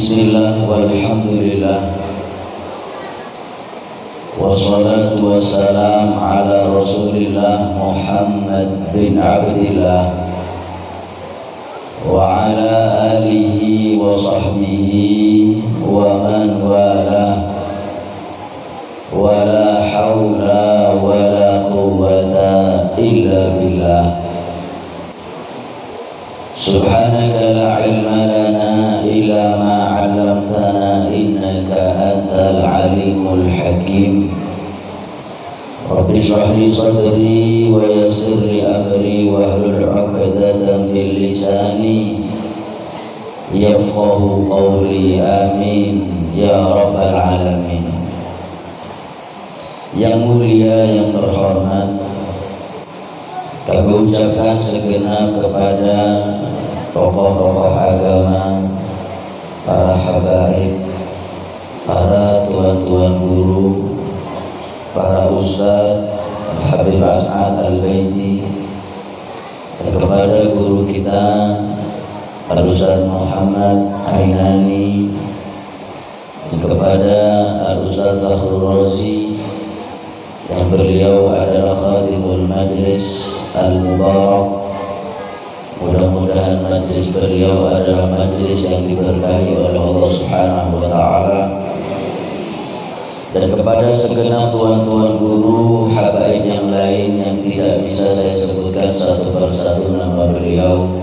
Bismillah walhamdulillah wassalatu wassalam ala rasulillah Muhammad bin Abdillah wa ala alihi wa sahbihi wa man wala wa la hawla wa la quwwata illa billah. Subhanaka la ilma lana illa ma 'allamtana innaka antal alimul hakim. Rabbi shrah li sadri wa yassir li amri wa hlul 'uqdatam min lisani yafqahu qawli. Amin ya rabbal alamin. Yang mulia, yang terhormat, kami ucapkan segenap kepada tokoh-tokoh agama, para habaib, para tuan-tuan guru, para ustadz Habib As'ad Al-Baiti, dan kepada guru kita Al-Ustadz Muhammad Ainani, dan kepada Al-Ustadz Zakhrul Razi yang beliau adalah khadimul majlis al-mubarak. Mudah-mudahan majlis beliau adalah majlis yang diberkahi oleh Allah Subhanahu wa ta'ala. Dan kepada segenap tuan-tuan guru habaib yang lain yang tidak bisa saya sebutkan satu persatu nama beliau,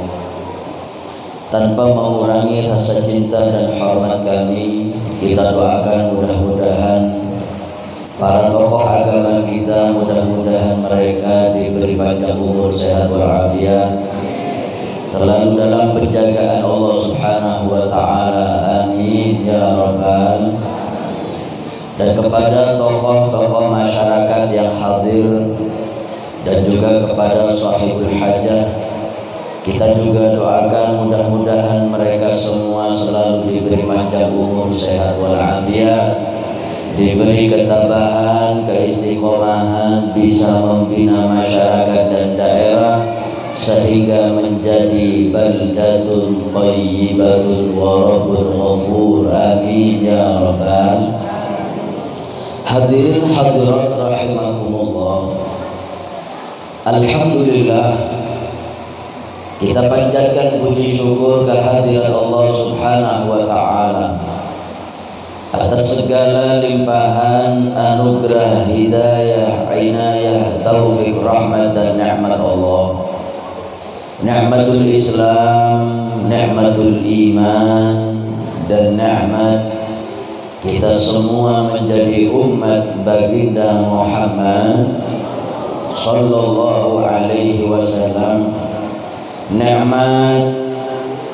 tanpa mengurangi rasa cinta dan hormat kami, kita doakan mudah-mudahan para tokoh agama kita, mudah-mudahan mereka diberi panjang umur, sehat walafiat, selalu dalam penjagaan Allah Subhanahu wa ta'ala. Amin ya rabbal. Dan kepada tokoh-tokoh masyarakat yang hadir dan juga kepada sahibul hajah, kita juga doakan mudah-mudahan mereka semua selalu diberi panjang umur, sehat walafiat, diberi ketabahan, keistiqomahan, bisa membina masyarakat dan daerah sehingga menjadi baldatun thayyibatun wa rabbun ghafur. Amin ya rabbal. Hadirin hadirat rahimakumullah, alhamdulillah, kita panjatkan puji syukur kehadirat Allah Subhanahu wa ta'ala atas segala limpahan anugerah, hidayah, inayah, taufik, rahmat dan nikmat Allah. Ni'matul Islam, ni'matul iman, dan nikmat kita semua menjadi umat baginda Muhammad sallallahu alaihi wasallam. Nikmat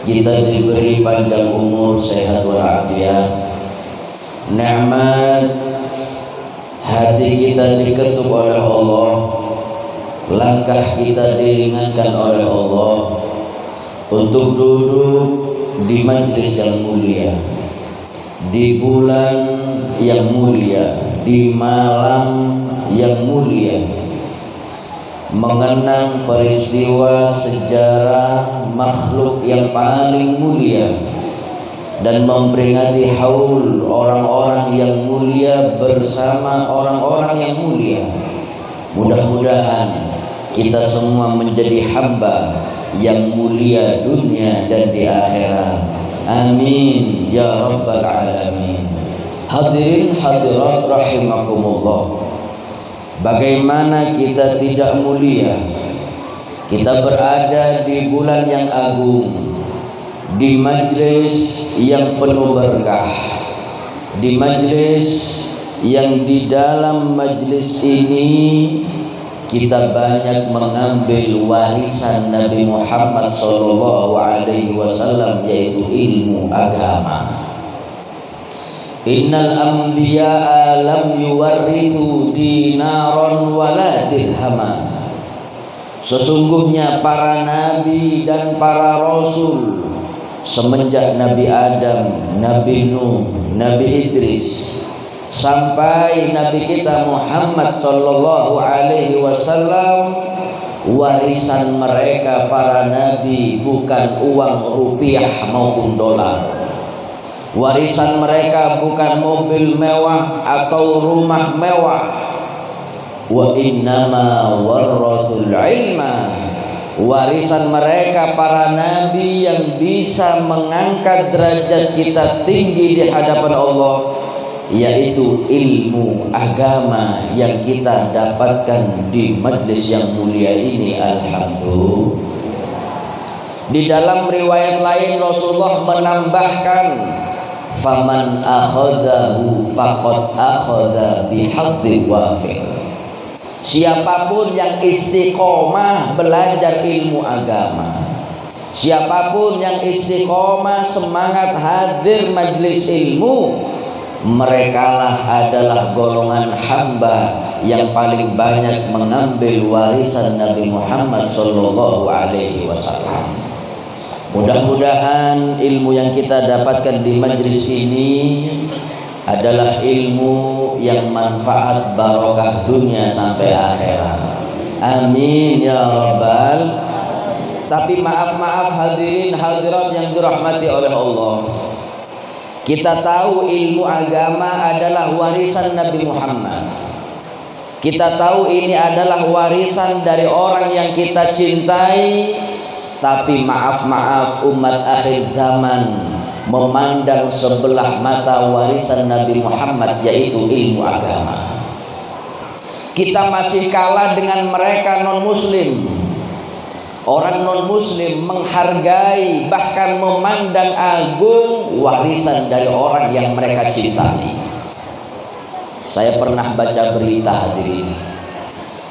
kita diberi panjang umur, sehat walafiat. Nikmat hati kita diketuk oleh Allah, langkah kita diringankan oleh Allah untuk duduk di majlis yang mulia, di bulan yang mulia, di malam yang mulia, mengenang peristiwa sejarah makhluk yang paling mulia dan memperingati haul orang-orang yang mulia bersama orang-orang yang mulia. Mudah-mudahan kita semua menjadi hamba yang mulia dunia dan di akhirat. Amin ya rabbal alamin. Hadirin hadirat rahimakumullah, bagaimana kita tidak mulia? Kita berada di bulan yang agung, di majlis yang penuh berkah, di majlis yang di dalam majlis ini kita banyak mengambil warisan Nabi Muhammad SAW, yaitu ilmu agama. Innal anbiya'a lam yuwarrithu dinaron wala dirhama. Sesungguhnya para nabi dan para rasul semenjak Nabi Adam, Nabi Nuh, Nabi Idris sampai Nabi kita Muhammad sallallahu alaihi wasallam, warisan mereka para nabi bukan uang rupiah maupun dolar. Warisan mereka bukan mobil mewah atau rumah mewah. Wa innama warathul ilma. Warisan mereka para nabi yang bisa mengangkat derajat kita tinggi di hadapan Allah, yaitu ilmu agama yang kita dapatkan di majlis yang mulia ini. Alhamdulillah. Di dalam riwayat lain Rasulullah menambahkan, faman akhadahu faqad akhadha bihadzi wafir. Siapapun yang istiqomah belajar ilmu agama, siapapun yang istiqomah semangat hadir majlis ilmu, merekalah adalah golongan hamba yang paling banyak mengambil warisan Nabi Muhammad sallallahu alaihi wasallam. Mudah-mudahan ilmu yang kita dapatkan di majlis ini adalah ilmu yang manfaat barokah dunia sampai akhirat. Amin ya rabbal. Tapi maaf hadirin hadirat yang dirahmati oleh Allah, kita tahu ilmu agama adalah warisan Nabi Muhammad. Kita tahu ini adalah warisan dari orang yang kita cintai. Tapi maaf umat akhir zaman memandang sebelah mata warisan Nabi Muhammad, yaitu ilmu agama. Kita masih kalah dengan mereka non muslim. Orang non muslim menghargai bahkan memandang agung warisan dari orang yang mereka cintai. Saya pernah baca berita hadirin,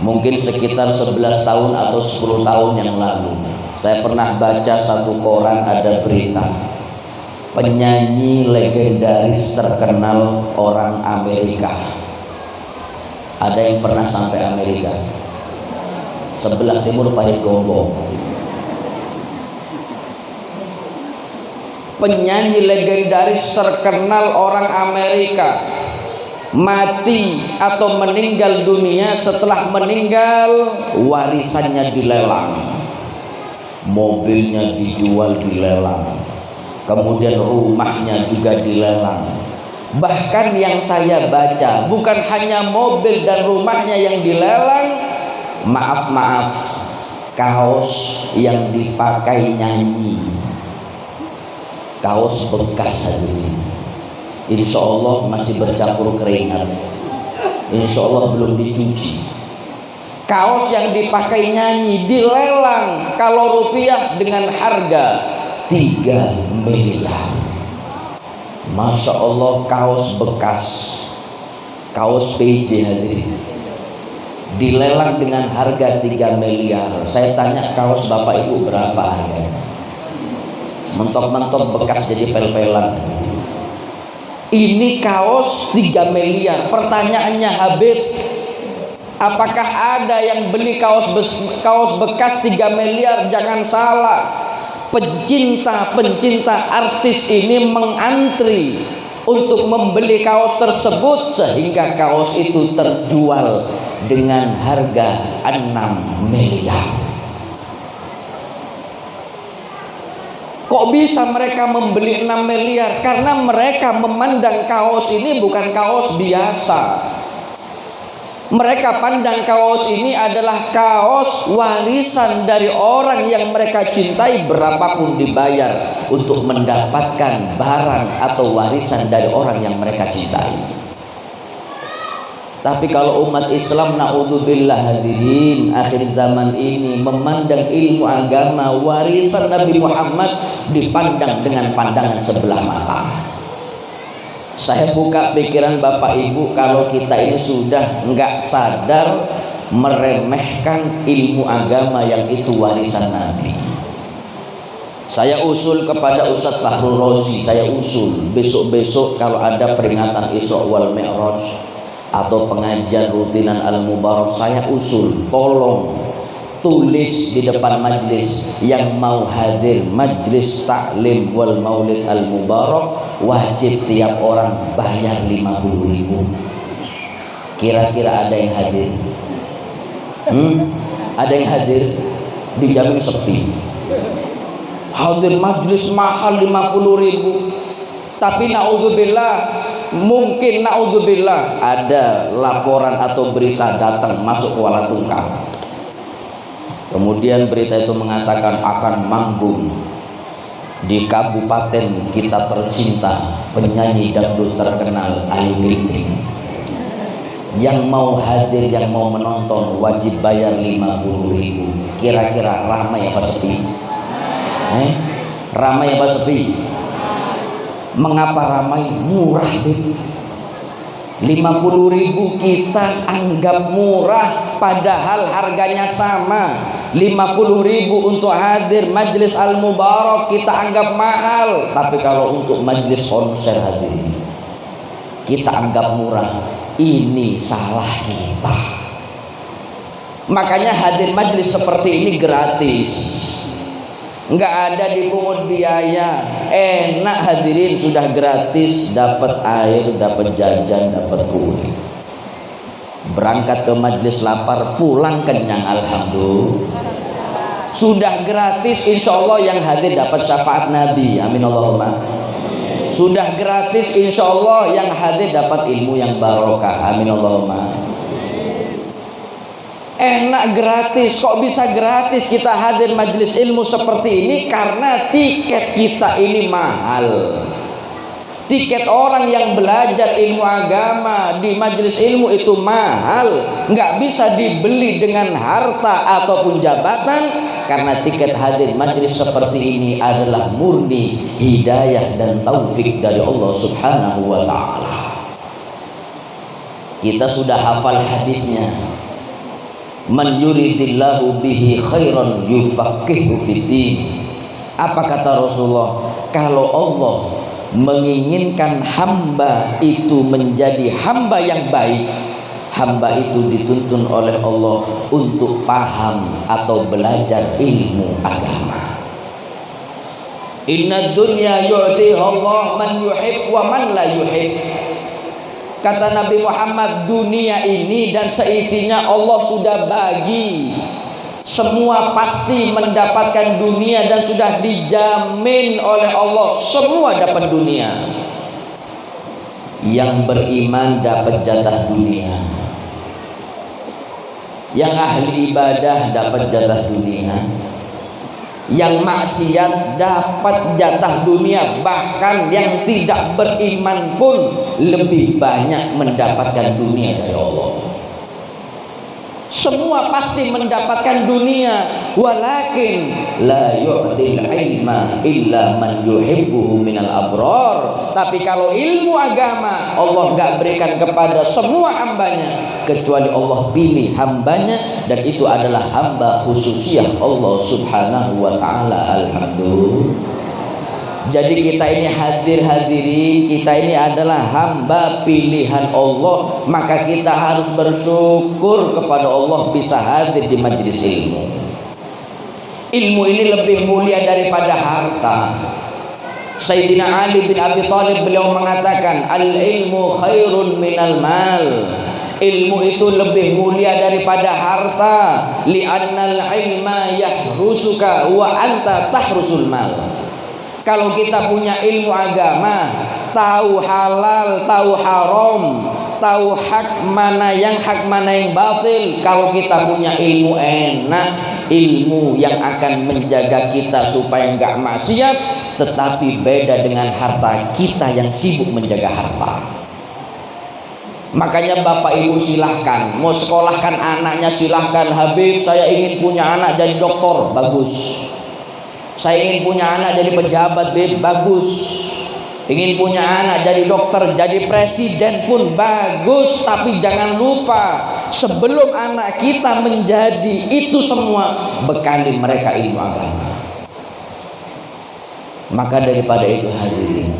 mungkin sekitar 11 tahun atau 10 tahun yang lalu, saya pernah baca satu koran, ada berita penyanyi legendaris terkenal orang Amerika. Ada yang pernah sampai Amerika? Sebelah timur Parit Gombong. Penyanyi legendaris terkenal orang Amerika mati atau meninggal dunia. Setelah meninggal warisannya dilelang, mobilnya dijual dilelang, kemudian rumahnya juga dilelang. Bahkan yang saya baca bukan hanya mobil dan rumahnya yang dilelang, maaf, kaos yang dipakai nyanyi, kaos bekas ini, insya Allah masih bercampur keringat, insya Allah belum dicuci. Kaos yang dipakai nyanyi dilelang, kalau rupiah dengan harga 3 miliar. Masya Allah, kaos bekas, kaos PJ hadirin, dilelang dengan harga 3 miliar. Saya tanya, kaos bapak ibu berapa harganya? Mentok-mentok bekas jadi pel-pelan. Ini kaos 3 miliar. Pertanyaannya Habib, apakah ada yang beli kaos bekas 3 miliar? Jangan salah, pencinta artis ini mengantri untuk membeli kaos tersebut, sehingga kaos itu terjual dengan harga 6 miliar. Kok bisa mereka membeli 6 miliar? Karena mereka memandang kaos ini bukan kaos biasa. Mereka pandang kaos ini adalah kaos warisan dari orang yang mereka cintai, berapapun dibayar untuk mendapatkan barang atau warisan dari orang yang mereka cintai. Tapi kalau umat Islam, naudzubillah hadirin, akhir zaman ini memandang ilmu agama warisan Nabi Muhammad dipandang dengan pandangan sebelah mata. Saya buka pikiran bapak ibu, kalau kita ini sudah nggak sadar meremehkan ilmu agama yang itu warisan Nabi. Saya usul kepada Ustadz Fakhrul Rozi, saya usul besok-besok kalau ada peringatan Isra wal Mi'raj atau pengajian rutinan Al-Mubarak, saya usul tolong tulis di depan majlis, yang mau hadir majlis taklim wal maulid Al-Mubarak wajib tiap orang bayar 50.000. Kira-kira ada yang hadir? Ada yang hadir? Dijamin sepi. Hadir majlis mahal 50.000. Tapi naudzubillah, mungkin naudzubillah ada laporan atau berita datang masuk Kuala Tungkang. Kemudian berita itu mengatakan akan manggung di kabupaten kita tercinta, penyanyi dangdut terkenal Ayu Ting Ting. Yang mau hadir, yang mau menonton wajib bayar 50.000. Kira-kira ramai apa sepi? Ramai apa sepi? Mengapa ramai? Murah deh. 50.000 kita anggap murah, padahal harganya sama. 50.000 untuk hadir majlis Al-Mubarak kita anggap mahal, tapi kalau untuk majlis konser hadir kita anggap murah. Ini salah kita. Makanya hadir majlis seperti ini gratis, nggak ada dipungut biaya. Enak hadirin, sudah gratis, dapat air, dapat jajan, dapat kue. Berangkat ke majlis lapar, pulang kenyang, alhamdulillah. Sudah gratis, insya Allah yang hadir dapat syafaat Nabi, amin Allahumma. Sudah gratis, insya Allah yang hadir dapat ilmu yang barokah, amin Allahumma. Enak gratis. Kok bisa gratis kita hadir majelis ilmu seperti ini? Karena tiket kita ini mahal. Tiket orang yang belajar ilmu agama di majelis ilmu itu mahal, nggak bisa dibeli dengan harta ataupun jabatan. Karena tiket hadir majelis seperti ini adalah murni hidayah dan taufik dari Allah Subhanahu wa ta'ala. Kita sudah hafal hadisnya, man yuridillahu bihi khairan yufaqihu fiddin. Apa kata Rasulullah? Kalau Allah menginginkan hamba itu menjadi hamba yang baik, hamba itu dituntun oleh Allah untuk paham atau belajar ilmu agama. Inna dunya yu'tiha Allah man yuhib wa man la yuhib. Kata Nabi Muhammad, dunia ini dan seisinya Allah sudah bagi. Semua pasti mendapatkan dunia dan sudah dijamin oleh Allah, semua dapat dunia. Yang beriman dapat jatah dunia, yang ahli ibadah dapat jatah dunia, yang maksiat dapat jatah dunia. Bahkan yang tidak beriman pun lebih banyak mendapatkan dunia dari Allah. Semua pasti mendapatkan dunia, walakin la yu'til ilma illa man yuhibbuhu minal abrar. Tapi kalau ilmu agama Allah enggak berikan kepada semua hambanya, kecuali Allah pilih hambanya, dan itu adalah hamba khususiyah Allah Subhanahu wa ta'ala. Alhamdulillah. Jadi kita ini hadirin, kita ini adalah hamba pilihan Allah, maka kita harus bersyukur kepada Allah bisa hadir di majelis ilmu. Ilmu ini lebih mulia daripada harta. Sayyidina Ali bin Abi Thalib beliau mengatakan, al-ilmu khairun minal mal. Ilmu itu lebih mulia daripada harta. Li'annal ilma yahrusuka wa anta tahrusul mal. Kalau kita punya ilmu agama, tahu halal, tahu haram, tahu hak mana yang batil. Kalau kita punya ilmu enak, ilmu yang akan menjaga kita supaya enggak maksiat. Tetapi beda dengan harta kita yang sibuk menjaga harta. Makanya bapak ibu silahkan, mau sekolahkan anaknya silahkan. Habib, saya ingin punya anak jadi dokter, bagus. Saya ingin punya anak jadi pejabat, bagus. Ingin punya anak jadi dokter, jadi presiden pun bagus. Tapi jangan lupa, sebelum anak kita menjadi itu semua, bekali mereka ilmu agama. Maka daripada itu hadirin,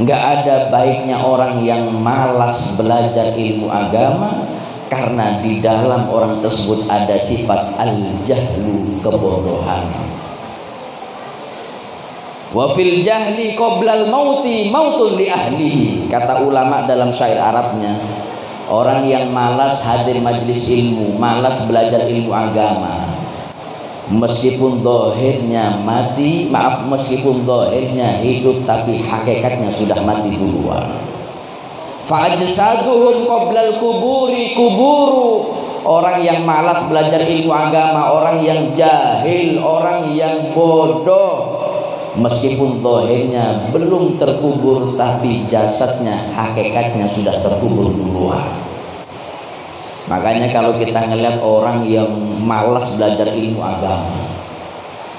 nggak ada baiknya orang yang malas belajar ilmu agama, karena di dalam orang tersebut ada sifat al-jahlu, kebodohan. Wa fil jahli qoblal mauti mautun li ahlihi. Kata ulama dalam syair Arabnya, orang yang malas hadir majelis ilmu, malas belajar ilmu agama, Meskipun zahirnya mati, meskipun zahirnya hidup, tapi hakikatnya sudah mati duluan. Fa'ajsaduhum qoblal kuburi kuburu. Orang yang malas belajar ilmu agama, orang yang jahil, orang yang bodoh, meskipun zahirnya belum terkubur, tapi jasadnya, hakikatnya sudah terkubur duluan. Makanya kalau kita ngelihat orang yang malas belajar ilmu agama,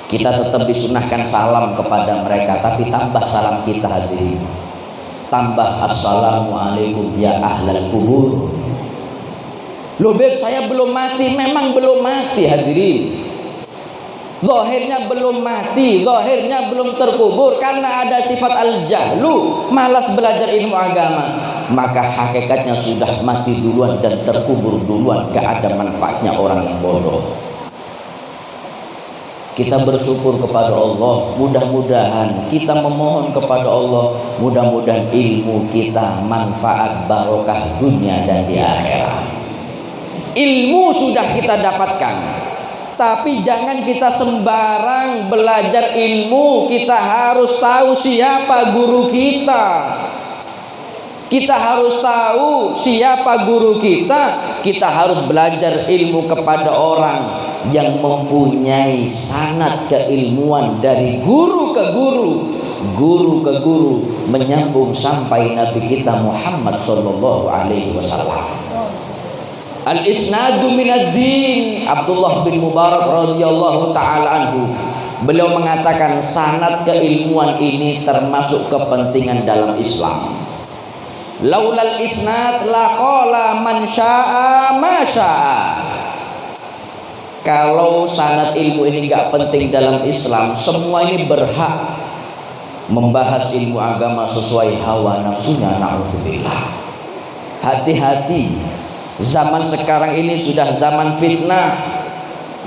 kita tetap disunahkan salam kepada mereka, tapi tambah salam kita hadirin, tambah assalamualaikum ya ahlal kubur. Loh beb, saya belum mati. Memang belum mati hadirin. Zahirnya belum mati, zahirnya belum terkubur karena ada sifat al-jahlu, malas belajar ilmu agama. Maka hakikatnya sudah mati duluan dan terkubur duluan. Gak ada manfaatnya orang yang bodoh. Kita bersyukur kepada Allah, mudah-mudahan kita memohon kepada Allah, mudah-mudahan ilmu kita manfaat barokah dunia dan di akhirat. Ilmu sudah kita dapatkan, tapi jangan kita sembarang belajar ilmu. Kita harus tahu siapa guru kita. Kita harus tahu siapa guru kita. Kita harus belajar ilmu kepada orang yang mempunyai sanad keilmuan dari guru ke guru, guru ke guru, menyambung sampai Nabi kita Muhammad sallallahu alaihi wasallam. Al-isnadu minad-din. Abdullah bin Mubarak radhiyallahu taala anhu, beliau mengatakan sanad keilmuan ini termasuk kepentingan dalam Islam. Laulal isnad laqala man syaa ma syaa. Kalau sanad ilmu ini enggak penting dalam Islam, semua ini berhak membahas ilmu agama sesuai hawa nafsunya. Na'udzubillah. Hati-hati, zaman sekarang ini sudah zaman fitnah.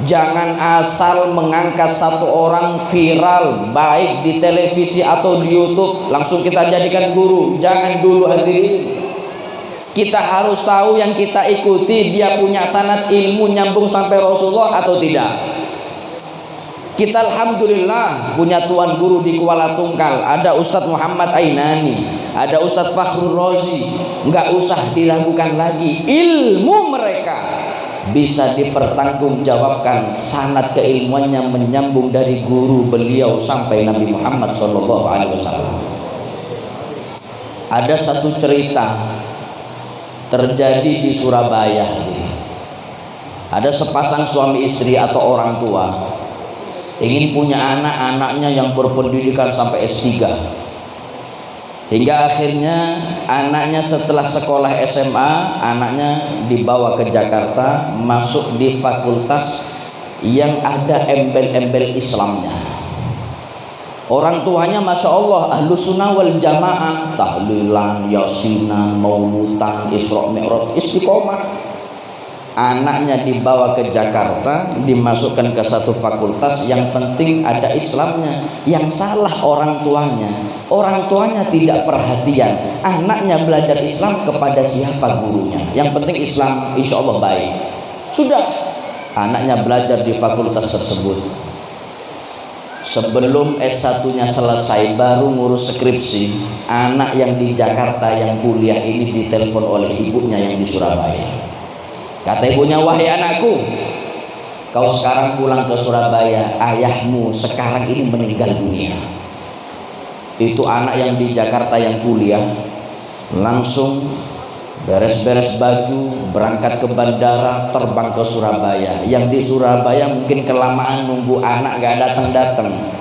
Jangan asal mengangkat satu orang viral, baik di televisi atau di YouTube, langsung kita jadikan guru. Jangan dulu hadirin. Kita harus tahu yang kita ikuti dia punya sanad ilmu nyambung sampai Rasulullah atau tidak. Kita alhamdulillah punya tuan guru di Kuala Tungkal, ada Ustadz Muhammad Ainani, ada Ustadz Fakhrul Razi. Nggak usah dilakukan lagi, ilmu mereka bisa dipertanggungjawabkan, sanad keilmuannya menyambung dari guru beliau sampai Nabi Muhammad SAW. Ada satu cerita terjadi di Surabaya. Ada sepasang suami istri atau orang tua ingin punya anak, anaknya yang berpendidikan sampai S3. Hingga akhirnya anaknya setelah sekolah SMA, anaknya dibawa ke Jakarta, masuk di fakultas yang ada embel-embel Islamnya. Orang tuanya Masya Allah ahlu sunnah wal jamaah, tahlilan, yasinan, maulutan, Isra Mi'raj, istiqomah. Anaknya dibawa ke Jakarta, dimasukkan ke satu fakultas, yang penting ada Islamnya. Yang salah orang tuanya. Orang tuanya tidak perhatian, anaknya belajar Islam kepada siapa gurunya. Yang penting Islam, insya Allah baik. Sudah, anaknya belajar di fakultas tersebut. Sebelum S1-nya selesai, baru ngurus skripsi, anak yang di Jakarta yang kuliah ini ditelepon oleh ibunya yang di Surabaya. Kata ibunya, wahai anakku, kau sekarang pulang ke Surabaya, ayahmu sekarang ini meninggal dunia. Itu anak yang di Jakarta yang kuliah langsung beres-beres baju, berangkat ke bandara, terbang ke Surabaya. Yang di Surabaya mungkin kelamaan nunggu anak gak datang-datang.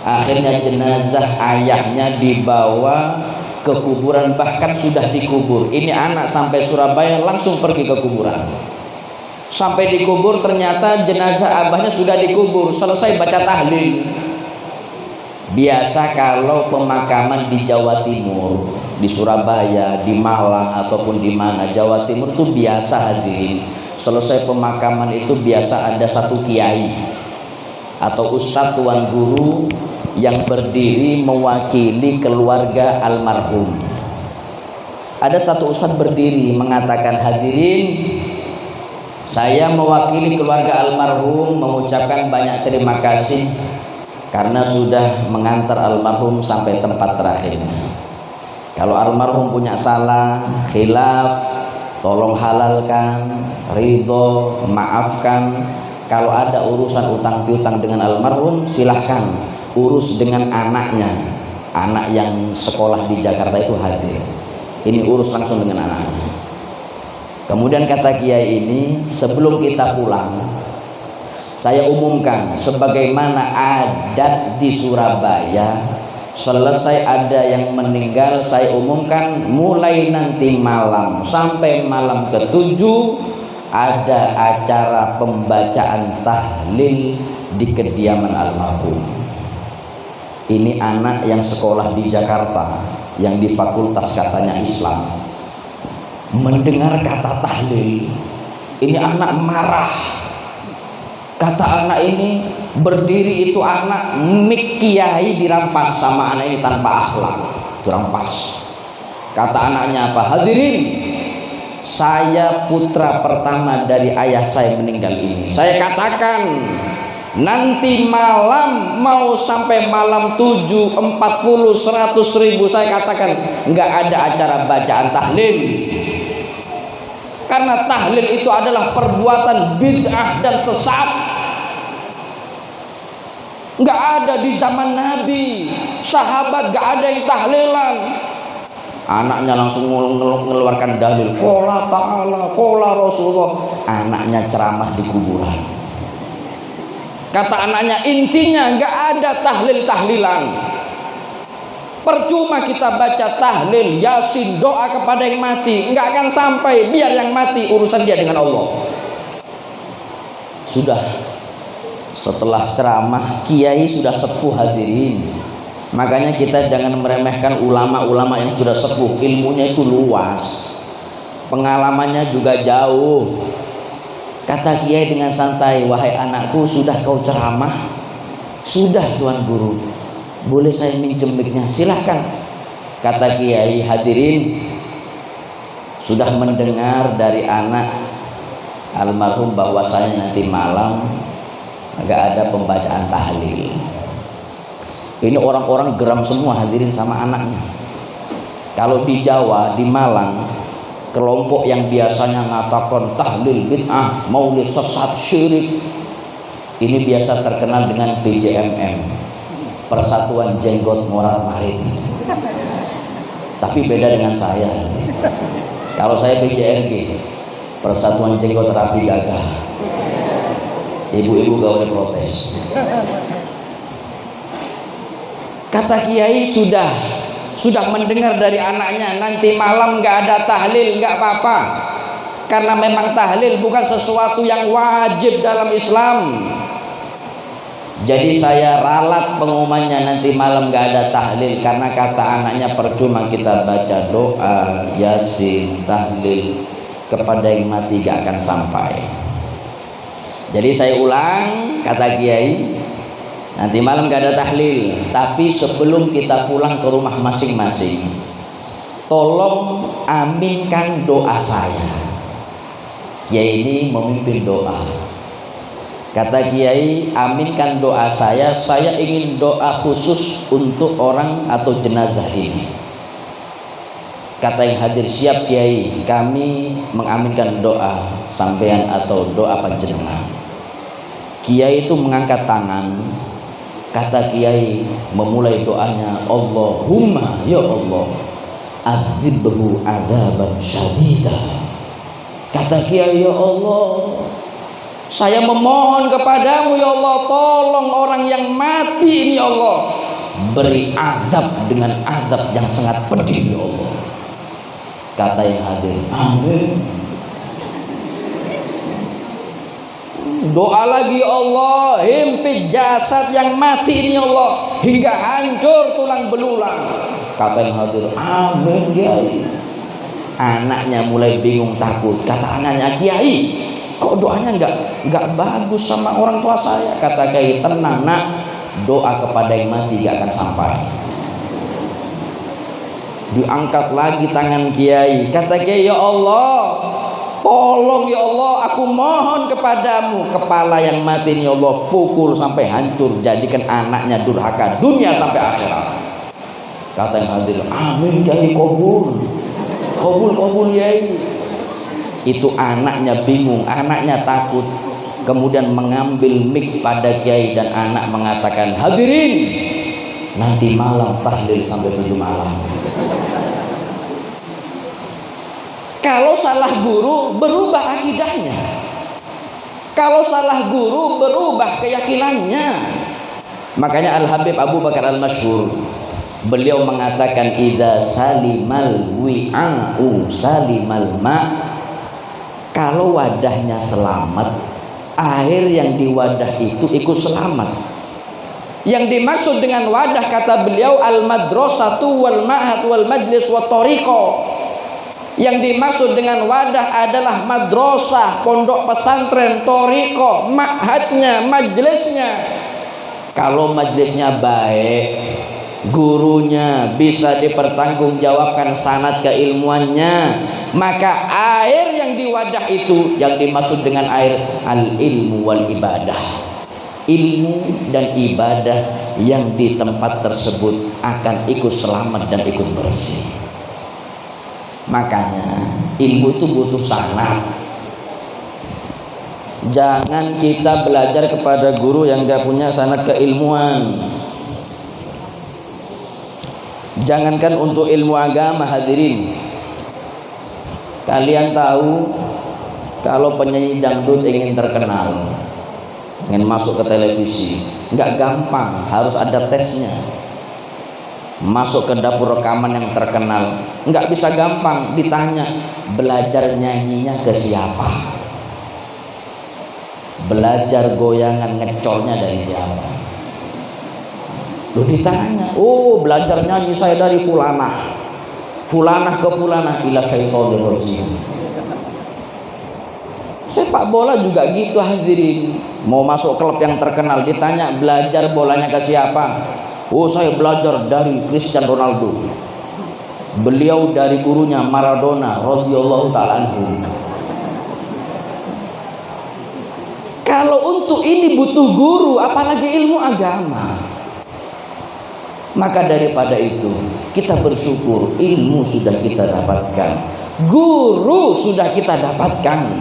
Akhirnya jenazah ayahnya dibawa ke kuburan, bahkan sudah dikubur. Ini anak sampai Surabaya langsung pergi ke kuburan. Sampai dikubur ternyata jenazah abahnya sudah dikubur, selesai baca tahlil. Biasa kalau pemakaman di Jawa Timur, di Surabaya, di Malang ataupun di mana, Jawa Timur itu biasa hadirin. Selesai pemakaman itu biasa ada satu kiai atau ustadz tuan guru yang berdiri mewakili keluarga almarhum. Ada satu ustadz berdiri mengatakan, hadirin, Saya mewakili keluarga almarhum mengucapkan banyak terima kasih karena sudah mengantar almarhum sampai tempat terakhirnya. Kalau almarhum punya salah, khilaf, tolong halalkan, ridho, maafkan. Kalau ada urusan utang piutang dengan almarhum, silahkan urus dengan anaknya. Anak yang sekolah di Jakarta itu hadir. Ini urus langsung dengan anaknya. Kemudian kata kiai ini, sebelum kita pulang, saya umumkan sebagaimana adat di Surabaya, selesai ada yang meninggal, saya umumkan mulai nanti malam sampai malam ke-7 ada acara pembacaan tahlil di kediaman almarhum. Ini anak yang sekolah di Jakarta, yang di fakultas katanya Islam, mendengar kata tahlil, ini anak marah. Kata anak ini, berdiri itu anak, mik kiai dirampas sama anak ini tanpa akhlak, dirampas. Kata anaknya apa? Hadirin, saya putra pertama dari ayah saya meninggal ini. Saya katakan nanti malam mau sampai malam 7, 40, 100 ribu, saya katakan nggak ada acara bacaan tahlil. Karena tahlil itu adalah perbuatan bid'ah dan sesat. Nggak ada di zaman Nabi, sahabat nggak ada yang tahlilan. Anaknya langsung mengeluarkan dalil, qala ta'ala, qala Rasulullah. Anaknya ceramah di kuburan. Kata anaknya, intinya nggak ada tahlil-tahlilan. Percuma kita baca tahlil, yasin, doa kepada yang mati, nggak akan sampai. Biar yang mati, urusan dia dengan Allah. Sudah, setelah ceramah, kiai sudah sepuh hadirin. Makanya kita jangan meremehkan ulama-ulama yang sudah sepuh. Ilmunya itu luas, pengalamannya juga jauh. Kata kiai dengan santai, wahai anakku, sudah kau ceramah? Sudah Tuan Guru. Boleh saya minjem mic-nya? Silahkan. Kata kiai, hadirin sudah mendengar dari anak almarhum bahwasanya nanti malam agak ada pembacaan tahlil. Ini orang-orang geram semua hadirin sama anaknya. Kalau di Jawa, di Malang, kelompok yang biasanya mengatakan tahlil bid'ah, maulid sesat, syirik, ini biasa terkenal dengan PJMM, Persatuan Jenggot Morat Marit. Tapi beda dengan saya. Kalau saya PJMG, Persatuan Jenggot Rapi Gagah. Ibu-ibu gak boleh protes. Kata kiai sudah mendengar dari anaknya, nanti malam gak ada tahlil, gak apa-apa. Karena memang tahlil bukan sesuatu yang wajib dalam Islam. Jadi saya ralat pengumumannya nanti malam gak ada tahlil. Karena kata anaknya percuma kita baca doa, yasin, tahlil kepada yang mati gak akan sampai. Jadi saya ulang, kata kiai, nanti malam gak ada tahlil. Tapi sebelum kita pulang ke rumah masing-masing, tolong aminkan doa saya. Kiai ini memimpin doa. Kata kiai, aminkan doa saya ingin doa khusus untuk orang atau jenazah ini. Kata yang hadir, siap kiai, kami mengaminkan doa sampean atau doa panjenengan. Kiai itu mengangkat tangan. Kata kiai memulai doanya, Allahumma ya Allah, adzibhu adzaban syadida. Kata kiai, ya Allah, saya memohon kepadamu ya Allah, tolong orang yang mati ini ya Allah, beri azab dengan azab yang sangat pedih ya Allah. Kata yang hadir, amin. Doa lagi, ya Allah, himpit jasad yang mati ini ya Allah hingga hancur tulang belulang. Kata yang hadir, amin kiai. Anaknya mulai bingung takut. Kata anaknya, kiai, kok doanya nggak bagus sama orang tua saya? Kata kiai, tenang nak, doa kepada yang mati gak akan sampai. Diangkat lagi tangan kiai. Kata kiai, ya Allah, tolong ya Allah, aku mohon kepadamu, kepala yang mati ini ya Allah pukul sampai hancur, jadikan anaknya durhaka dunia sampai akhirat. Kata yang hadir, amin Kiai, kabul Kiai. Itu anaknya bingung, anaknya takut, kemudian mengambil mic pada Kiai dan anak mengatakan, hadirin, nanti malam tahlil sampai 7 malam. Kalau salah guru berubah akidahnya, kalau salah guru berubah keyakinannya. Makanya Al-Habib Abu Bakar Al-Masyhur, beliau mengatakan, idza salimal wi'a'u salimal ma'. Kalau wadahnya selamat, air yang di wadah itu ikut selamat. Yang dimaksud dengan wadah, kata beliau, al-madrasatu wal ma'had wal majlis wa tariqah. Yang dimaksud dengan wadah adalah madrasah, pondok pesantren, tariqah, ma'hadnya, majlisnya. Kalau majlisnya baik, gurunya bisa dipertanggungjawabkan sanad keilmuannya, maka air yang di wadah itu yang dimaksud dengan air al-ilmu wal ibadah. Ilmu dan ibadah yang di tempat tersebut akan ikut selamat dan ikut bersih. Makanya ilmu itu butuh sanad. Jangan kita belajar kepada guru yang gak punya sanad keilmuan. Jangankan untuk ilmu agama, hadirin, kalian tahu kalau penyanyi dangdut ingin terkenal, ingin masuk ke televisi, nggak gampang, harus ada tesnya. Masuk ke dapur rekaman yang terkenal nggak bisa gampang, ditanya belajar nyanyinya ke siapa, belajar goyangan ngecolnya dari siapa. Lu ditanya, oh belajar nyanyi saya dari fulanah ke fulanah, ila syaitonir rajim. Sepak bola juga gitu, hadirin. Mau masuk klub yang terkenal, ditanya belajar bolanya ke siapa, oh saya belajar dari Cristiano Ronaldo, beliau dari gurunya Maradona radhiyallahu ta'ala anhu. Kalau untuk ini butuh guru, apalagi ilmu agama. Maka daripada itu kita bersyukur, ilmu sudah kita dapatkan, guru sudah kita dapatkan.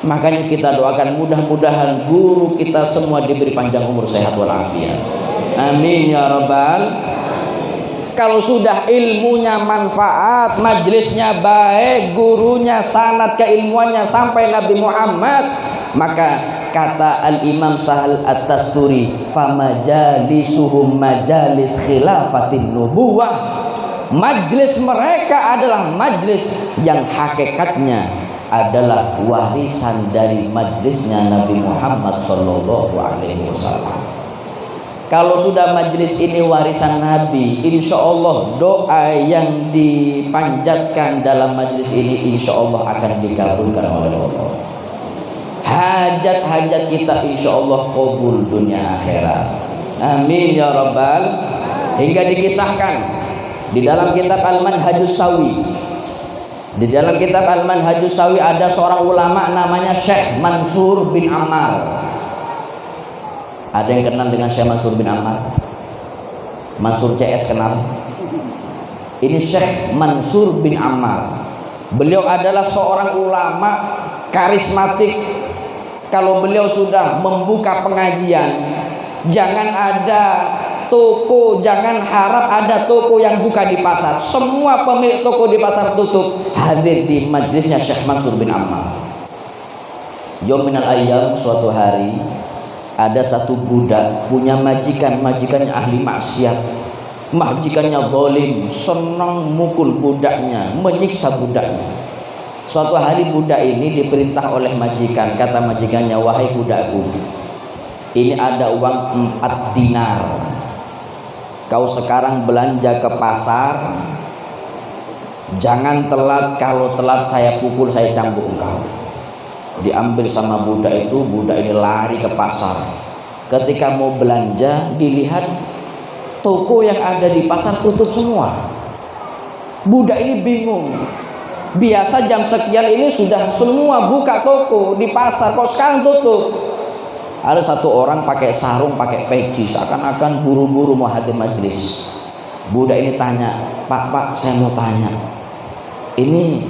Makanya kita doakan mudah-mudahan guru kita semua diberi panjang umur, sehat walafiat. Amin ya rabbal. Kalau sudah ilmunya manfaat, majlisnya baik, gurunya sanad keilmuannya sampai Nabi Muhammad, maka kata Al-Imam Sahal At-Tasturi, famajalisuhum majalis khilafatin nubuwah. Majlis mereka adalah majlis yang hakikatnya adalah warisan dari majlisnya Nabi Muhammad sallallahu alaihi wasallam. Kalau sudah majlis ini warisan Nabi, insya Allah doa yang dipanjatkan dalam majlis ini insya Allah akan dikabulkan oleh Allah. Hajat-hajat kita insya Allah qabul dunia akhirat. Amin ya rabbal. Hingga dikisahkan di dalam kitab Al-Manhajus Sawi, di dalam kitab Al-Manhajus Sawi ada seorang ulama namanya Syekh Mansur bin Ammar. Ada yang kenal dengan Syekh Mansur bin Ammar? Mansur CS kenal? Ini Syekh Mansur bin Ammar. Beliau adalah seorang ulama karismatik. Kalau beliau sudah membuka pengajian, jangan ada toko, jangan harap ada toko yang buka di pasar. Semua pemilik toko di pasar tutup, hadir di majlisnya Syekh Mansur bin Ammar. Yaum minal ayyam, suatu hari ada satu budak punya majikan, majikannya ahli maksiat, majikannya zalim, senang mukul budaknya, menyiksa budaknya. Suatu hari budak ini diperintah oleh majikan, kata majikannya, wahai budakku, ini ada uang 4 dinar. Kau sekarang belanja ke pasar, jangan telat, kalau telat saya pukul, saya cambuk engkau. Diambil sama budak itu, budak ini lari ke pasar. Ketika mau belanja, dilihat toko yang ada di pasar tutup semua. Budak ini bingung, Biasa jam sekian ini sudah semua buka toko di pasar, kok sekarang tutup. Ada satu orang pakai sarung, pakai peci, seakan-akan buru-buru mau hadir majelis. Budak ini tanya, Pak, saya mau tanya, ini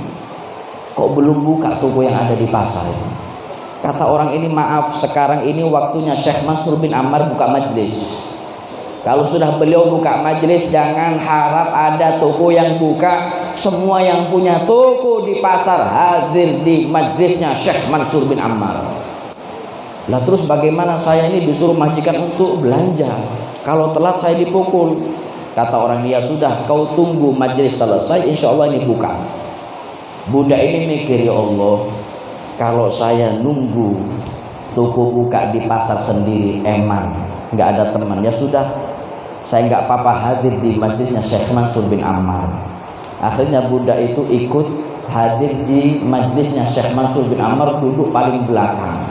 kok belum buka toko yang ada di pasar? Kata orang ini, maaf, sekarang ini waktunya Syekh Mansur bin Ammar buka majelis. Kalau sudah beliau buka majelis, jangan harap ada toko yang buka. Semua yang punya toko di pasar hadir di majelisnya Syekh Mansur bin Ammar. Lah terus bagaimana saya ini disuruh majikan untuk belanja? Kalau telat saya dipukul. Kata orang dia, sudah kau tunggu majelis selesai, insya Allah ini buka. Budak ini mikir, ya Allah, kalau saya nunggu toko buka di pasar sendiri, emang nggak ada teman, ya sudah, saya nggak apa-apa hadir di majelisnya Syekh Mansur bin Ammar. Akhirnya budak itu ikut hadir di majelisnya Syekh Mansur bin Ammar, duduk paling belakang.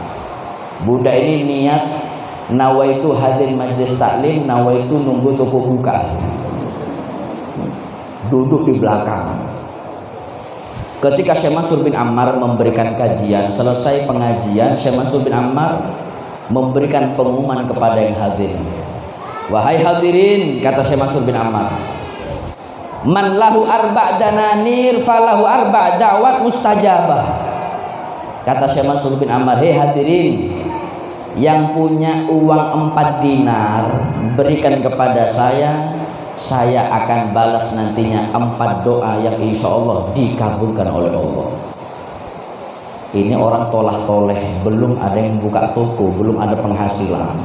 Budak ini niat nawaitu hadir majelis taklim, nawaitu nunggu toko buka, duduk di belakang. Ketika Syekh Mansur bin Ammar memberikan kajian, selesai pengajian, Syekh Mansur bin Ammar memberikan pengumuman kepada yang hadir. Wahai hadirin, kata Syekh Mansur bin Ammar, man lahu arba' dananir falahu arba' da'wat mustajabah. Kata Syekh Mansur bin Ammar, hei hadirin, yang punya uang 4 dinar berikan kepada saya akan balas nantinya 4 doa yang insya Allah dikabulkan oleh Allah. Ini orang tolah-toleh, belum ada yang buka toko, belum ada penghasilan.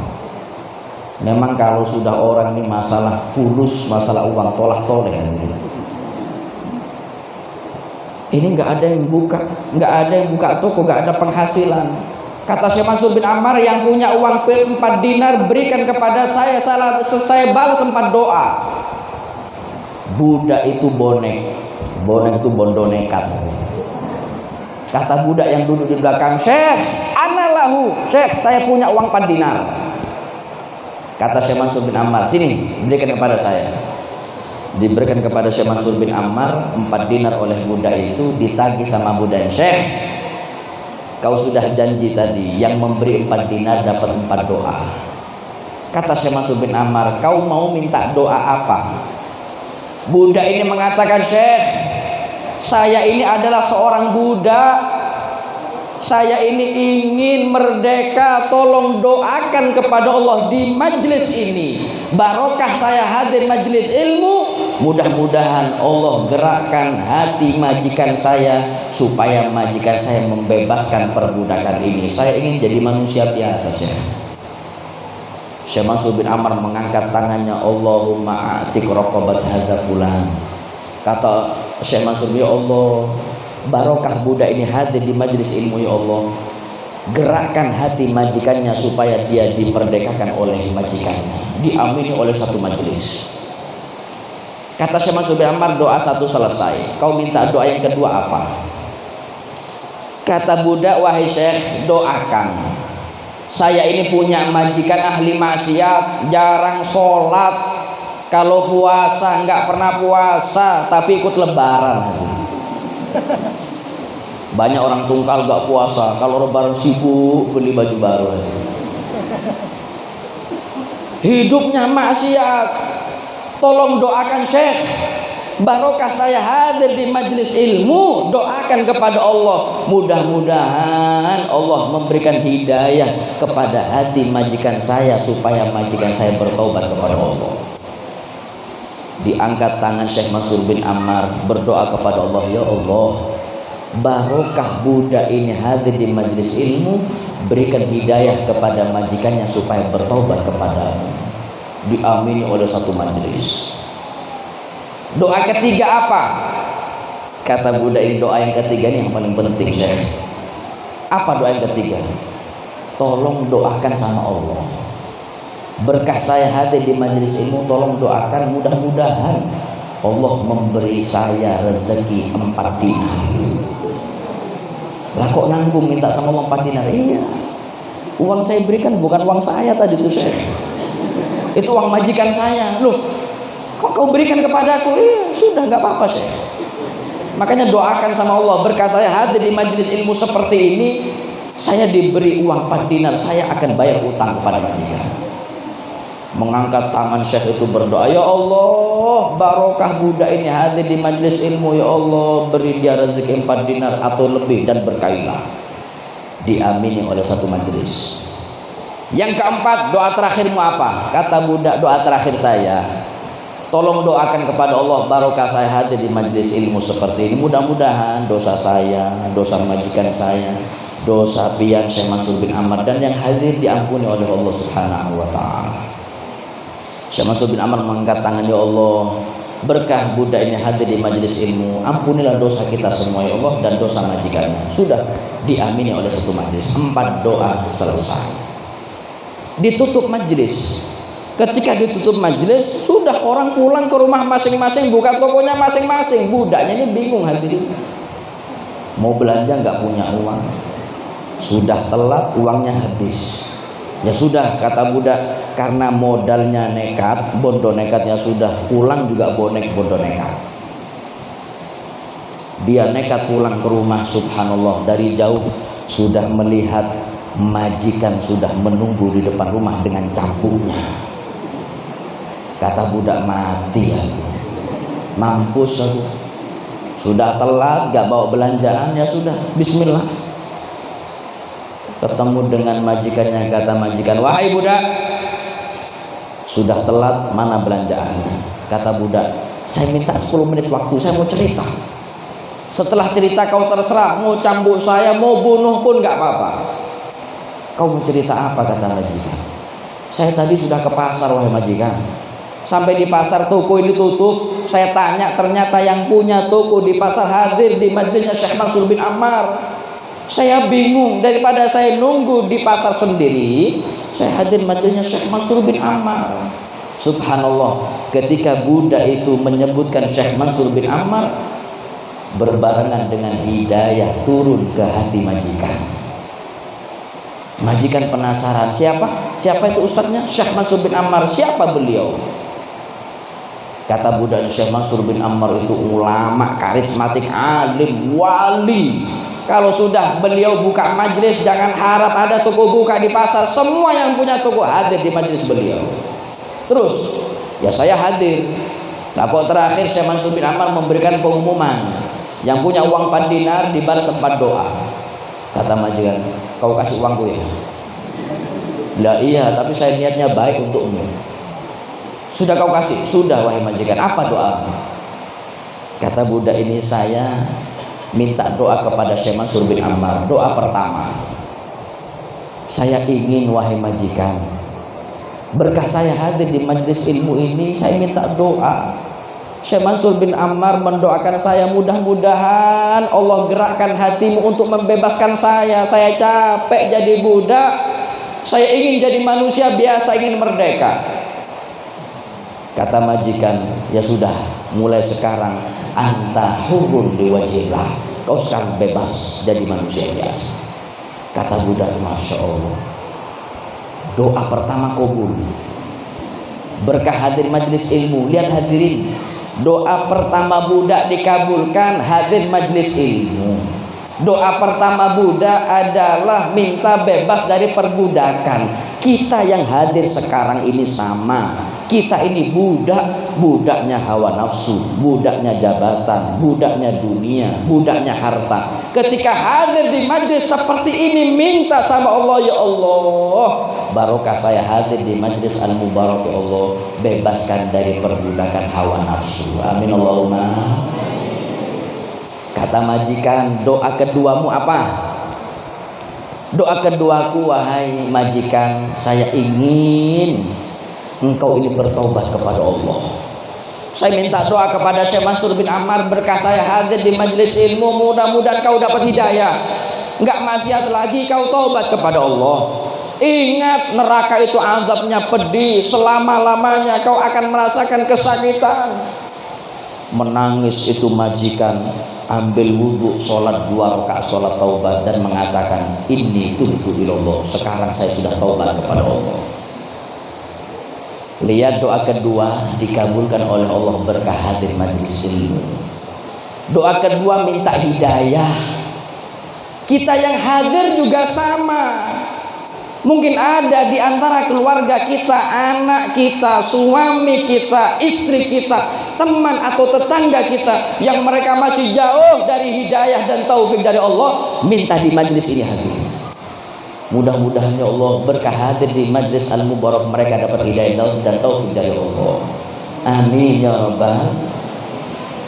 Memang kalau sudah orang ini masalah fulus, masalah uang, tolah-toleh. Ini nggak ada yang buka toko, nggak ada penghasilan. Kata Syekh Mansur bin Ammar, yang punya uang 4 dinar berikan kepada saya balas 4 doa. Budak itu bonek itu bondo nekat. Kata budak yang duduk di belakang, Syekh, anallahu, Syekh, saya punya uang 4 dinar. Kata Syekh Mansur bin Ammar, sini, berikan kepada saya. Diberikan kepada Syekh Mansur bin Ammar 4 dinar oleh budak itu, ditagih sama budak, Syekh, kau sudah janji tadi yang memberi 4 dinar dapat 4 doa. Kata Syekh Mansur bin Ammar, kau mau minta doa apa? Budak ini mengatakan, Syekh, saya ini adalah seorang budak, saya ini ingin merdeka, tolong doakan kepada Allah di majelis ini. Barokah saya hadir majelis ilmu, mudah-mudahan Allah gerakkan hati majikan saya supaya majikan saya membebaskan perbudakan ini. Saya ingin jadi manusia biasa, Syekh. Syekh Mansur bin Ammar mengangkat tangannya, Allahumma a'tik raqabat hadza fulan. Kata Syekh Mansur, ya Allah, barokah budak ini hadir di majelis ilmu, ya Allah, gerakkan hati majikannya supaya dia dimerdekakan oleh majikannya, diamini oleh satu majelis. Kata Syekh Mansur bin Ammar, doa 1 selesai, kau minta doa yang kedua apa? Kata budak, wahai Syekh, doakan, saya ini punya majikan ahli maksiat, jarang sholat, kalau puasa nggak pernah puasa, tapi ikut lebaran. Banyak orang tungkal nggak puasa, kalau lebaran sibuk beli baju baru. Hidupnya maksiat. Tolong doakan Syekh, barokah saya hadir di majelis ilmu, doakan kepada Allah, mudah-mudahan Allah memberikan hidayah kepada hati majikan saya supaya majikan saya bertobat kepada Allah. Diangkat tangan Syekh Mansur bin Ammar, berdoa kepada Allah, ya Allah, barokah budak ini hadir di majelis ilmu, berikan hidayah kepada majikannya supaya bertobat kepadamu. Diamini oleh satu majelis. Doa ketiga apa? Kata budak ini, doa yang ketiga ini yang paling penting, Syekh. Apa doa yang ketiga? Tolong doakan sama Allah, berkah saya hadir di majelis ilmu, tolong doakan, mudah-mudahan Allah memberi saya rezeki 4 dinar. Lah kok nanggung minta sama Allah 4 dinar? Iya, uang saya berikan bukan uang saya tadi itu, Syekh, itu uang majikan saya. Loh, kok kau berikan kepadaku? Iya, sudah, nggak apa-apa, Syekh. Makanya doakan sama Allah, berkah saya hadir di majelis ilmu seperti ini, saya diberi uang 4 dinar, saya akan bayar utang kepada majikan. Mengangkat tangan Syekh itu berdoa, ya Allah, barokah budak ini hadir di majelis ilmu, ya Allah, beri dia rezeki 4 dinar atau lebih dan berkailah. Diamini oleh satu majelis. Yang keempat, doa terakhirmu apa? Kata budak, doa terakhir saya, tolong doakan kepada Allah barokah saya hadir di majelis ilmu seperti ini. Mudah-mudahan dosa saya, dosa majikan saya, dosa pian Syekh Mansur bin Ammar dan yang hadir diampuni oleh Allah Subhanahu wa taala. Syekh Mansur bin Ammar mengangkat tangan, ya Allah, berkah budak ini hadir di majelis ilmu, ampunilah dosa kita semua ya Allah dan dosa majikannya. Sudah diamini oleh satu majelis. 4 doa selesai. Ditutup majelis. Ketika ditutup majelis, sudah orang pulang ke rumah masing-masing, buka tokonya masing-masing. Budaknya ini bingung hadirin. Mau belanja nggak punya uang. Sudah telat, uangnya habis. Ya sudah, kata budak, karena modalnya nekat, bondo nekatnya sudah, pulang juga bondo nekat. Dia nekat pulang ke rumah, subhanallah, dari jauh sudah melihat majikan sudah menunggu di depan rumah dengan cambuknya. Kata budak, mati ya, mampus aku. Sudah telat, gak bawa belanjaan, ya sudah, bismillah. Ketemu dengan majikannya, kata majikan, wahai budak, sudah telat, mana belanjaannya? Kata budak, saya minta 10 menit waktu, saya mau cerita. Setelah cerita kau terserah, mau cambuk saya, mau bunuh pun gak apa-apa. Kau mau cerita apa? Kata majikan. Saya tadi sudah ke pasar, wahai majikan. Sampai di pasar, toko ini tutup. Saya tanya, ternyata yang punya toko di pasar hadir di majelisnya Syekh Mansur bin Ammar. Saya bingung, daripada saya nunggu di pasar sendiri, saya hadir majelisnya Syekh Mansur bin Ammar. Subhanallah, ketika budak itu menyebutkan Syekh Mansur bin Ammar, berbarengan dengan hidayah turun ke hati majikan. Majikan penasaran, siapa itu ustadznya? Syekh Mansur bin Ammar. Siapa beliau? Kata budaknya, Syekh Mansur bin Ammar itu ulama karismatik, alim, wali. Kalau sudah beliau buka majelis, jangan harap ada toko buka di pasar. Semua yang punya toko hadir di majelis beliau. Terus, ya saya hadir. Nah kok terakhir Syekh Mansur bin Ammar memberikan pengumuman, yang punya uang 4 dinar dibalas 4 doa. Kata majikan, kau kasih uangku ya? Lah iya, tapi saya niatnya baik untukmu. Sudah kau kasih? Sudah wahai majikan. Apa doa? Kata budak ini, saya minta doa kepada Syekh Mansur bin Ammar. Doa pertama, saya ingin wahai majikan, berkah saya hadir di majelis ilmu ini, saya minta doa. Syekh Mansur bin Ammar mendoakan saya, mudah-mudahan Allah gerakkan hatimu untuk membebaskan saya. Saya capek jadi budak, saya ingin jadi manusia biasa, ingin merdeka. Kata majikan, ya sudah, mulai sekarang anta hurun liwajhillah, kau sekarang bebas jadi manusia biasa. Kata budak, masya Allah, doa pertama kabul, berkah hadir majelis ilmu. Lihat hadirin, doa pertama budak dikabulkan, hadir majelis ilmu. Doa pertama budak adalah minta bebas dari perbudakan. Kita yang hadir sekarang ini sama. Kita ini budak, budaknya hawa nafsu, budaknya jabatan, budaknya dunia, budaknya harta. Ketika hadir di majlis seperti ini, minta sama Allah, ya Allah, barokah saya hadir di majlis al-mubarak, ya Allah, bebaskan dari perbudakan hawa nafsu. Amin Allahumma. Kata majikan, doa keduamu apa? Doa keduaku, wahai majikan, saya ingin engkau ini bertobat kepada Allah. Saya minta doa kepada Syekh Mansur bin Ammar, berkah saya hadir di majelis ilmu, mudah-mudahan kau dapat hidayah, enggak maksiat lagi, kau taubat kepada Allah. Ingat, neraka itu azabnya pedih, selama-lamanya kau akan merasakan kesakitan. Menangis itu majikan, ambil wudhu, sholat 2 rakaat sholat taubat dan mengatakan, inni tubtu ilallah, sekarang saya sudah taubat kepada Allah. Lihat doa kedua dikabulkan oleh Allah, berkah hadir majelis ilmu. Doa kedua minta hidayah. Kita yang hadir juga sama. Mungkin ada di antara keluarga kita, anak kita, suami kita, istri kita, teman atau tetangga kita yang mereka masih jauh dari hidayah dan taufik dari Allah. Minta di majlis ini hadir. Mudah-mudahan ya Allah berkah hadir di majlis al-mubarak mereka dapat hidayah dan taufik dari Allah. Amin ya rabbal.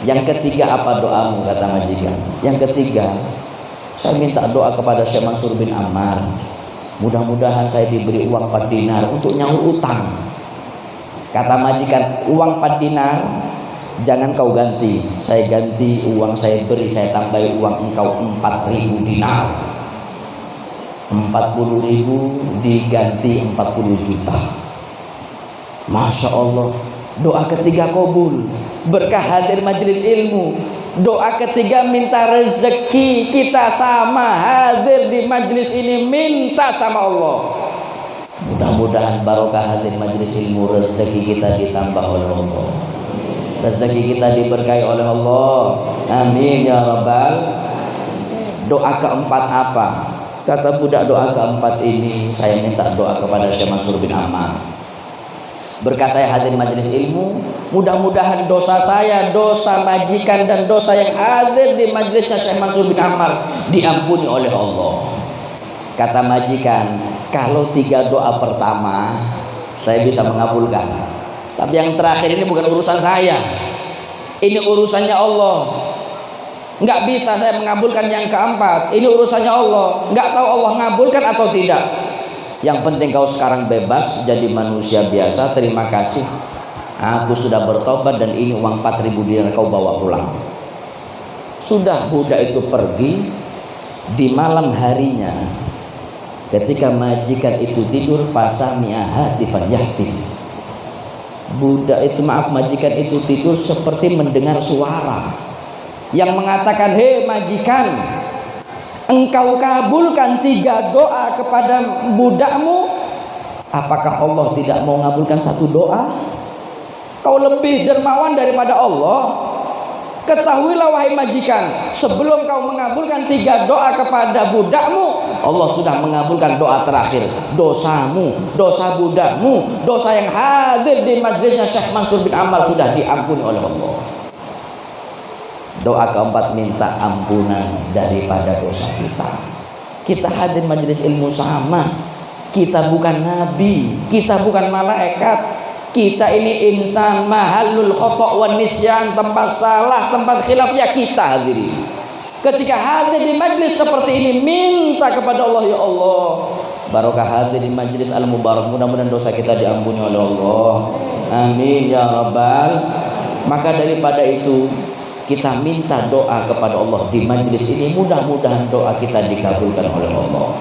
Yang ketiga apa doamu, kata majikan? Yang ketiga, saya minta doa kepada Syekh Mansur bin Ammar. Mudah-mudahan saya diberi uang 4 dinar untuk nyaur utang. Kata majikan, uang 4 dinar jangan kau ganti, saya ganti uang, saya beri, saya tambahi uang engkau 4.000 dinar. 40.000 diganti 40 juta. Masya Allah. Doa ketiga kabul, berkah hadir majelis ilmu. Doa ketiga minta rezeki, kita sama hadir di majelis ini minta sama Allah. Mudah-mudahan barokah hadir majelis ilmu, rezeki kita ditambah oleh Allah, rezeki kita diberkahi oleh Allah. Amin ya rabbal. Doa keempat apa? Kata budak, doa keempat ini saya minta doa kepada Syekh Mansur bin Ammar. Berkah saya hadir majelis ilmu, mudah-mudahan dosa saya, dosa majikan dan dosa yang hadir di majelisnya Syekh Mansur bin Ammar diampuni oleh Allah. Kata majikan, kalau 3 doa pertama saya bisa mengabulkan, tapi yang terakhir ini bukan urusan saya, ini urusannya Allah. Nggak bisa saya mengabulkan yang keempat, ini urusannya Allah. Nggak tahu Allah ngabulkan atau tidak. Yang penting kau sekarang bebas jadi manusia biasa. Terima kasih, aku sudah bertobat dan ini uang 4.000 dinar kau bawa pulang. Sudah budak itu pergi. Di malam harinya ketika majikan itu tidur, fasami'a hatifan yahtif. Budak itu, maaf, majikan itu tidur seperti mendengar suara yang mengatakan, hei majikan, engkau kabulkan 3 doa kepada budakmu, apakah Allah tidak mau mengabulkan 1 doa? Kau lebih dermawan daripada Allah. Ketahuilah wahai majikan, sebelum kau mengabulkan 3 doa kepada budakmu, Allah sudah mengabulkan doa terakhir. Dosamu, dosa budakmu, dosa yang hadir di majlisnya Syekh Mansur bin Ammar sudah diampuni oleh Allah. Doa keempat minta ampunan daripada dosa kita. Kita hadir majelis ilmu sama. Kita bukan nabi, kita bukan malaikat. Kita ini insan, mahallul khata' wan nisyan, tempat salah, tempat khilaf ya kita hadiri. Ketika hadir di majelis seperti ini minta kepada Allah, ya Allah, barokah hadir di majelis al-mubarak, mudah-mudahan dosa kita diampuni oleh Allah. Amin ya rabbal. Maka daripada itu kita minta doa kepada Allah di majelis ini, mudah-mudahan doa kita dikabulkan oleh Allah.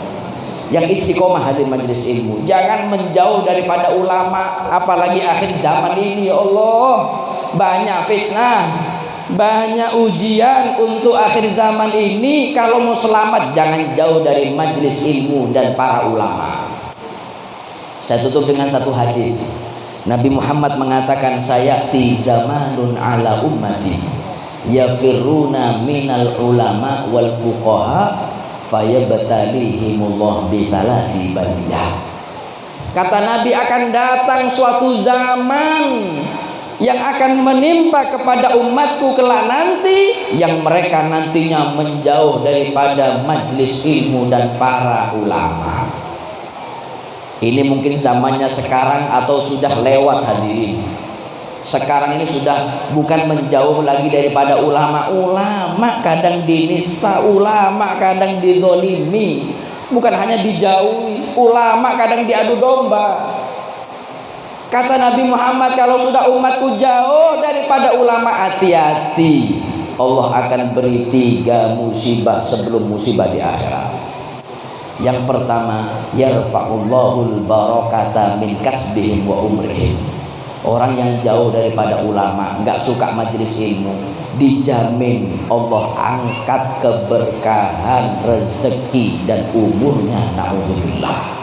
Yang istiqomah hadir majelis ilmu, jangan menjauh daripada ulama, apalagi akhir zaman ini. Ya Allah, banyak fitnah, banyak ujian untuk akhir zaman ini. Kalau mau selamat jangan jauh dari majelis ilmu dan para ulama. Saya tutup dengan satu hadis. Nabi Muhammad mengatakan, sayati zamanun ala ummati yafirruna minal ulama wal fuqaha fayabtalihimullah bi thalathi baliyah. Kata Nabi, akan datang suatu zaman yang akan menimpa kepada umatku kelak nanti, yang mereka nantinya menjauh daripada majlis ilmu dan para ulama. Ini mungkin zamannya sekarang atau sudah lewat hadirin. Sekarang ini sudah bukan menjauh lagi daripada ulama. Ulama kadang dinista, ulama kadang dizolimi. Bukan hanya dijauhi, ulama kadang diadu domba. Kata Nabi Muhammad, kalau sudah umatku jauh daripada ulama, hati-hati, Allah akan beri 3 musibah sebelum musibah di akhirat. Yang pertama, yarfa'ullahul barakata min kasbihim wa umrihim. Orang yang jauh daripada ulama, nggak suka majelis ilmu, dijamin Allah angkat keberkahan rezeki dan umurnya. Na'udzubillah.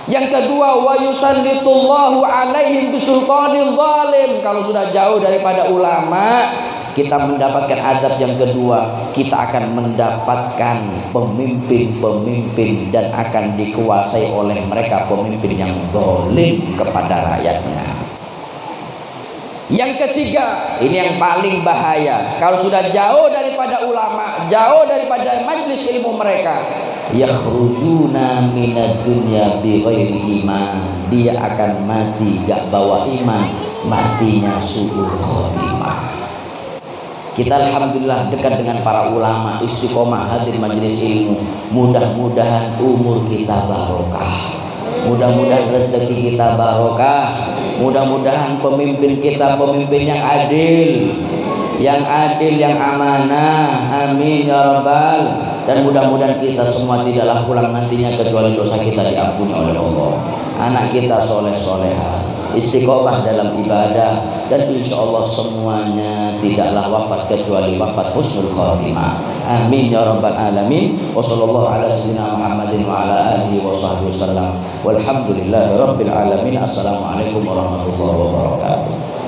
Yang kedua, wa yusallitullahu alaihim bisultanil zalim. Kalau sudah jauh daripada ulama, kita mendapatkan azab yang kedua, kita akan mendapatkan pemimpin-pemimpin dan akan dikuasai oleh mereka pemimpin yang zalim kepada rakyatnya. Yang ketiga, ini yang paling bahaya. Kalau sudah jauh daripada ulama, jauh daripada majlis ilmu mereka, yakhrujuna minad dunya bighairi iman. Dia akan mati gak bawa iman, matinya su'ul khotimah. Kita alhamdulillah dekat dengan para ulama, istiqomah hadir majelis ilmu. Mudah-mudahan umur kita barokah, mudah-mudahan rezeki kita barokah, mudah-mudahan pemimpin kita pemimpin yang adil, yang amanah. Amin ya rabbal. Dan mudah-mudahan kita semua tidaklah pulang nantinya kecuali dosa kita diampuni oleh Allah. Anak kita soleh-soleha, istiqomah dalam ibadah, dan insya Allah semuanya tidaklah wafat kecuali wafat husnul khatimah. Amin ya rabbal alamin. Wa sallallahu ala sayyidina Muhammadin wa ala alihi wa sahbihi wasallam. Walhamdulillahi rabbil alamin. Assalamualaikum warahmatullahi wabarakatuh.